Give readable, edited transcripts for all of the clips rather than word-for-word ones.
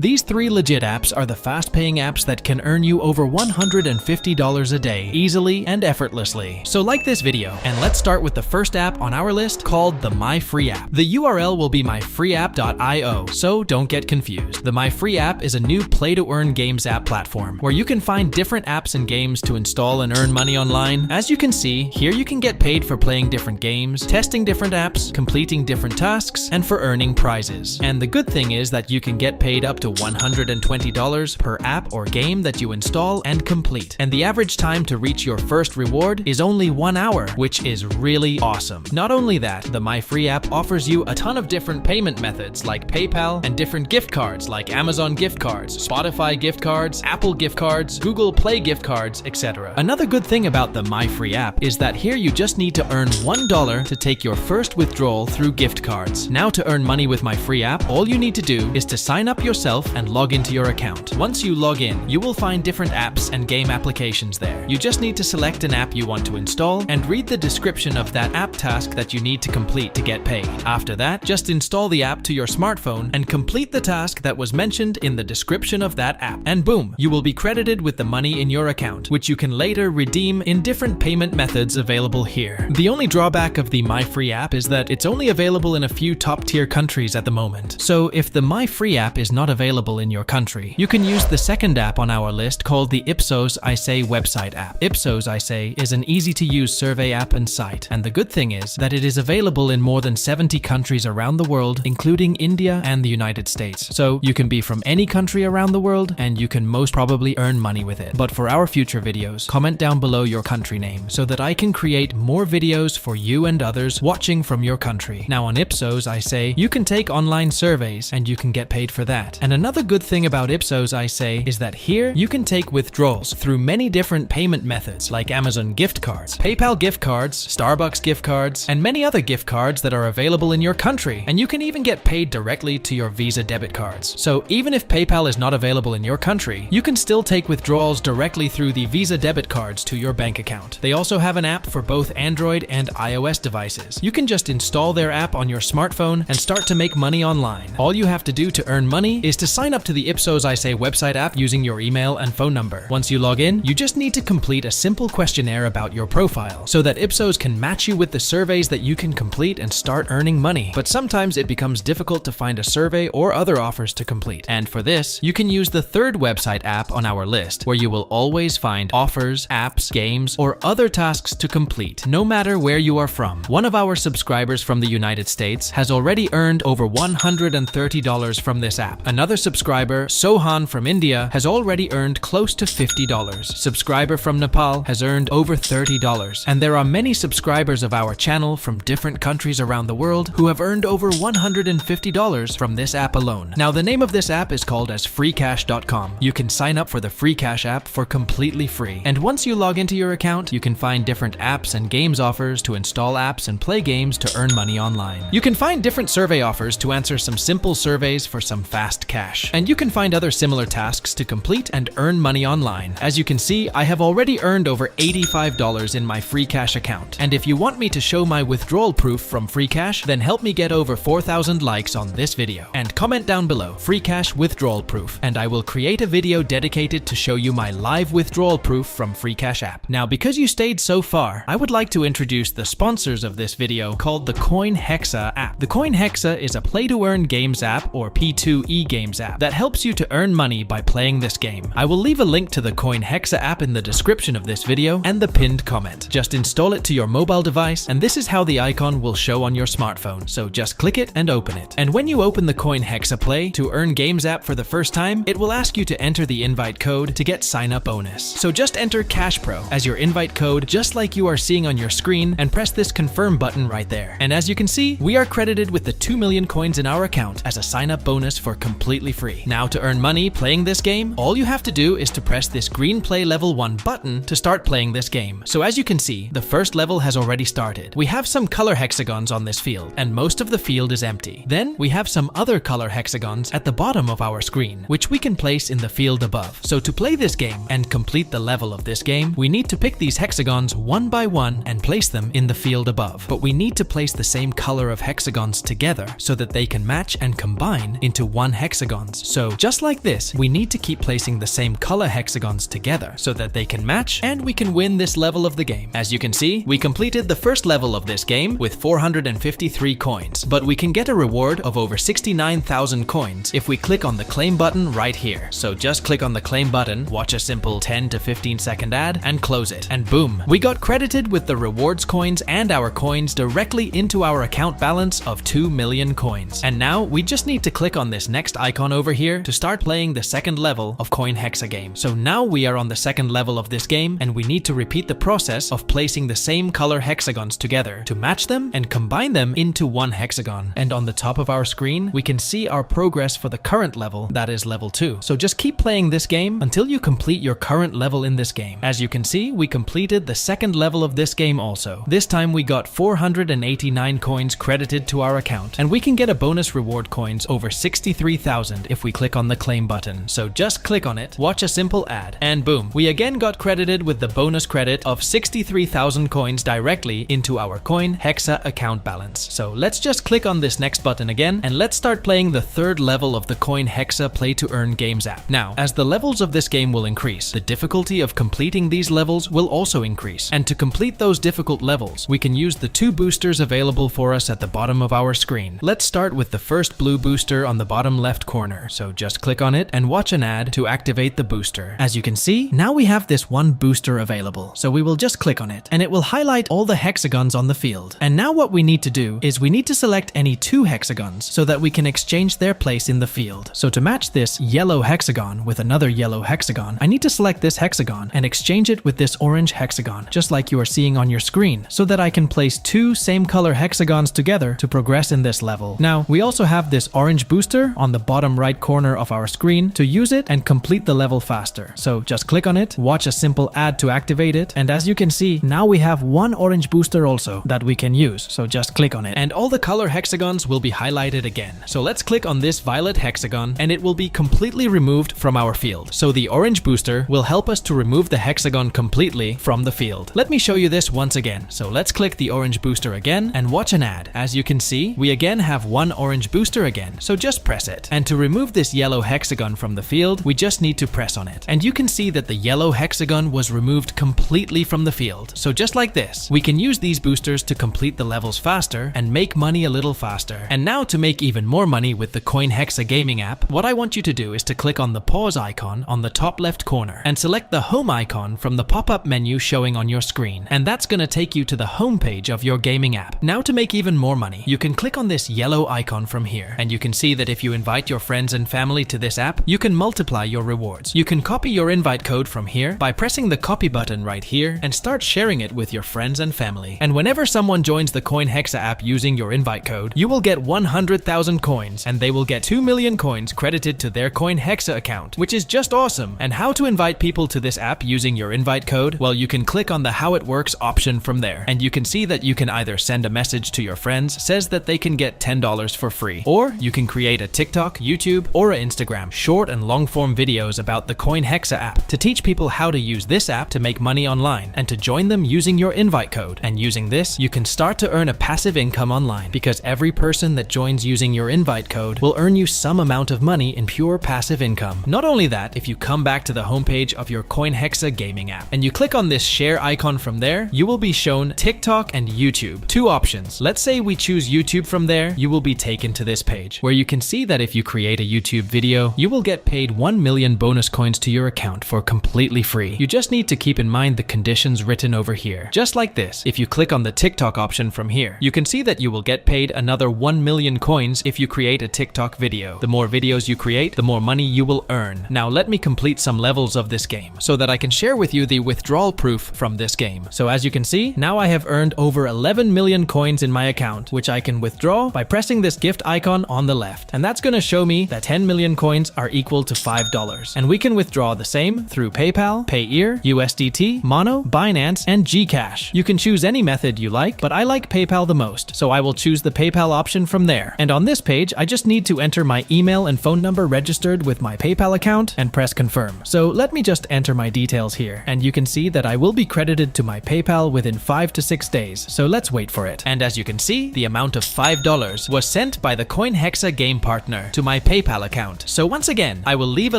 These 3 legit apps are the fast-paying apps that can earn you over $150 a day, easily and effortlessly. So like this video, and let's start with the first app on our list called the MyFreeApp. The URL will be myfreeapp.io, so don't get confused. The MyFreeApp is a new play-to-earn games app platform, where you can find different apps and games to install and earn money online. As you can see, here you can get paid for playing different games, testing different apps, completing different tasks, and for earning prizes. And the good thing is that you can get paid up to $120 per app or game that you install and complete. And the average time to reach your first reward is only 1 hour, which is really awesome. Not only that, the MyFreeApp offers you a ton of different payment methods like PayPal and different gift cards like Amazon gift cards, Spotify gift cards, Apple gift cards, Google Play gift cards, etc. Another good thing about the MyFreeApp is that here you just need to earn $1 to take your first withdrawal through gift cards. Now to earn money with MyFreeApp, all you need to do is to sign up yourself and log into your account. Once you log in, you will find different apps and game applications there. You just need to select an app you want to install and read the description of that app task that you need to complete to get paid. After that, just install the app to your smartphone and complete the task that was mentioned in the description of that app. And boom, you will be credited with the money in your account, which you can later redeem in different payment methods available here. The only drawback of the MyFreeApp is that it's only available in a few top-tier countries at the moment. So if the MyFreeApp is not available in your country, you can use the second app on our list called the Ipsos iSay website app. Ipsos iSay is an easy-to-use survey app and site, and the good thing is that it is available in more than 70 countries around the world, including India and the United States. So you can be from any country around the world, and you can most probably earn money with it. But for our future videos, comment down below your country name so that I can create more videos for you and others watching from your country. Now on Ipsos iSay, you can take online surveys and you can get paid for that. And another good thing about Ipsos iSay is that here you can take withdrawals through many different payment methods like Amazon gift cards, PayPal gift cards, Starbucks gift cards, and many other gift cards that are available in your country. And you can even get paid directly to your Visa debit cards. So even if PayPal is not available in your country, you can still take withdrawals directly through the Visa debit cards to your bank account. They also have an app for both Android and iOS devices. You can just install their app on your smartphone and start to make money online. All you have to do to earn money is to sign up to the Ipsos iSay website app using your email and phone number. Once you log in, you just need to complete a simple questionnaire about your profile so that Ipsos can match you with the surveys that you can complete and start earning money. But sometimes it becomes difficult to find a survey or other offers to complete. And for this, you can use the third website app on our list, where you will always find offers, apps, games, or other tasks to complete, no matter where you are from. One of our subscribers from the United States has already earned over $130 from this app. Another subscriber, Sohan from India, has already earned close to $50. Subscriber from Nepal has earned over $30. And there are many subscribers of our channel from different countries around the world who have earned over $150 from this app alone. Now the name of this app is called as FreeCash.com. You can sign up for the FreeCash app for completely free. And once you log into your account, you can find different apps and games offers to install apps and play games to earn money online. You can find different survey offers to answer some simple surveys for some fast cash. And you can find other similar tasks to complete and earn money online. As you can see, I have already earned over $85 in my FreeCash account. And if you want me to show my withdrawal proof from FreeCash, then help me get over 4,000 likes on this video. And comment down below, FreeCash withdrawal proof, and I will create a video dedicated to show you my live withdrawal proof from FreeCash app. Now, because you stayed so far, I would like to introduce the sponsors of this video called the Hexa app. The Hexa is a play-to-earn games app, or P2E games app, that helps you to earn money by playing this game. I will leave a link to the Hexa app in the description of this video and the pinned comment. Just install it to your mobile device, and this is how the icon will show on your smartphone. So just click it and open it. And when you open the Hexa Play to earn games app for the first time, it will ask you to enter the invite code to get sign up bonus. So just enter CashPro as your invite code, just like you are seeing on your screen, and press this confirm button right there. And as you can see, we are credited with the 2 million coins in our account as a sign up bonus for completely free. Now to earn money playing this game, all you have to do is to press this green play level 1 button to start playing this game. So as you can see, the first level has already started. We have some color hexagons on this field, and most of the field is empty. Then we have some other color hexagons at the bottom of our screen, which we can place in the field above. So to play this game and complete the level of this game, we need to pick these hexagons one by one and place them in the field above. But we need to place the same color of hexagons together so that they can match and combine into one hexagon hexagons. So just like this, we need to keep placing the same color hexagons together so that they can match and we can win this level of the game. As you can see, we completed the first level of this game with 453 coins, but we can get a reward of over 69,000 coins if we click on the claim button right here. So just click on the claim button, watch a simple 10 to 15 second ad and close it. And boom, we got credited with the rewards coins and our coins directly into our account balance of 2 million coins. And now we just need to click on this next icon over here to start playing the second level of Coin Hexa game. So now we are on the second level of this game and we need to repeat the process of placing the same color hexagons together to match them and combine them into one hexagon. And on the top of our screen, we can see our progress for the current level, that is level 2. So just keep playing this game until you complete your current level in this game. As you can see, we completed the second level of this game also. This time we got 489 coins credited to our account, and we can get a bonus reward coins over 63,000 if we click on the claim button. So just click on it, watch a simple ad, and boom, we again got credited with the bonus credit of 63,000 coins directly into our Coin Hexa account balance. So let's just click on this next button again, and let's start playing the third level of the Coin Hexa Play to Earn Games app. Now, as the levels of this game will increase, the difficulty of completing these levels will also increase. And to complete those difficult levels, we can use the 2 boosters available for us at the bottom of our screen. Let's start with the first blue booster on the bottom left corner. So just click on it and watch an ad to activate the booster. As you can see, now we have this one booster available. So we will just click on it and it will highlight all the hexagons on the field. And now what we need to do is we need to select any 2 hexagons so that we can exchange their place in the field. So to match this yellow hexagon with another yellow hexagon, I need to select this hexagon and exchange it with this orange hexagon, just like you are seeing on your screen, so that I can place 2 same color hexagons together to progress in this level. Now, we also have this orange booster on the bottom right corner of our screen to use it and complete the level faster. So just click on it, watch a simple ad to activate it, and as you can see, now we have one orange booster also that we can use. So just click on it and all the color hexagons will be highlighted again. So let's click on this violet hexagon and it will be completely removed from our field. So the orange booster will help us to remove the hexagon completely from the field. Let me show you this once again. So let's click the orange booster again and watch an ad. As you can see, we again have one orange booster again. So just press it. And to remove this yellow hexagon from the field, we just need to press on it. And you can see that the yellow hexagon was removed completely from the field. So just like this, we can use these boosters to complete the levels faster and make money a little faster. And now to make even more money with the Coin Hexa gaming app, what I want you to do is to click on the pause icon on the top left corner and select the home icon from the pop-up menu showing on your screen. And that's going to take you to the home page of your gaming app. Now to make even more money, you can click on this yellow icon from here. And you can see that if you invite your friends and family to this app, you can multiply your rewards. You can copy your invite code from here by pressing the copy button right here and start sharing it with your friends and family. And whenever someone joins the Coin Hexa app using your invite code, you will get 100,000 coins and they will get 2 million coins credited to their Coin Hexa account, which is just awesome. And how to invite people to this app using your invite code? Well, you can click on the how it works option from there and you can see that you can either send a message to your friends says that they can get $10 for free, or you can create a TikTok, YouTube, or an Instagram short and long form videos about the Coin Hexa app to teach people how to use this app to make money online and to join them using your invite code. And using this, you can start to earn a passive income online because every person that joins using your invite code will earn you some amount of money in pure passive income. Not only that, if you come back to the homepage of your Coin Hexa gaming app and you click on this share icon from there, you will be shown TikTok and YouTube. 2 options. Let's say we choose YouTube from there, you will be taken to this page where you can see that if you create a YouTube video, you will get paid 1 million bonus coins to your account for completely free. You just need to keep in mind the conditions written over here. Just like this, if you click on the TikTok option from here, you can see that you will get paid another 1 million coins if you create a TikTok video. The more videos you create, the more money you will earn. Now let me complete some levels of this game so that I can share with you the withdrawal proof from this game. So as you can see, now I have earned over 11 million coins in my account, which I can withdraw by pressing this gift icon on the left. And that's going to show me that 10 million coins are equal to $5. And we can withdraw the same through PayPal, Payeer, USDT, Mono, Binance, and Gcash. You can choose any method you like, but I like PayPal the most, so I will choose the PayPal option from there. And on this page, I just need to enter my email and phone number registered with my PayPal account and press confirm. So let me just enter my details here, and you can see that I will be credited to my PayPal within 5 to 6 days, so let's wait for it. And as you can see, the amount of $5 was sent by the Coin Hexa game partner to my PayPal account. So once again, I will leave a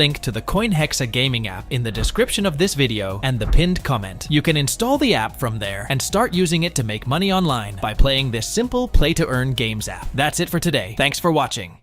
link to the Hexa gaming app in the description of this video and the pinned comment. You can install the app from there and start using it to make money online by playing this simple play-to-earn games app. That's it for today. Thanks for watching.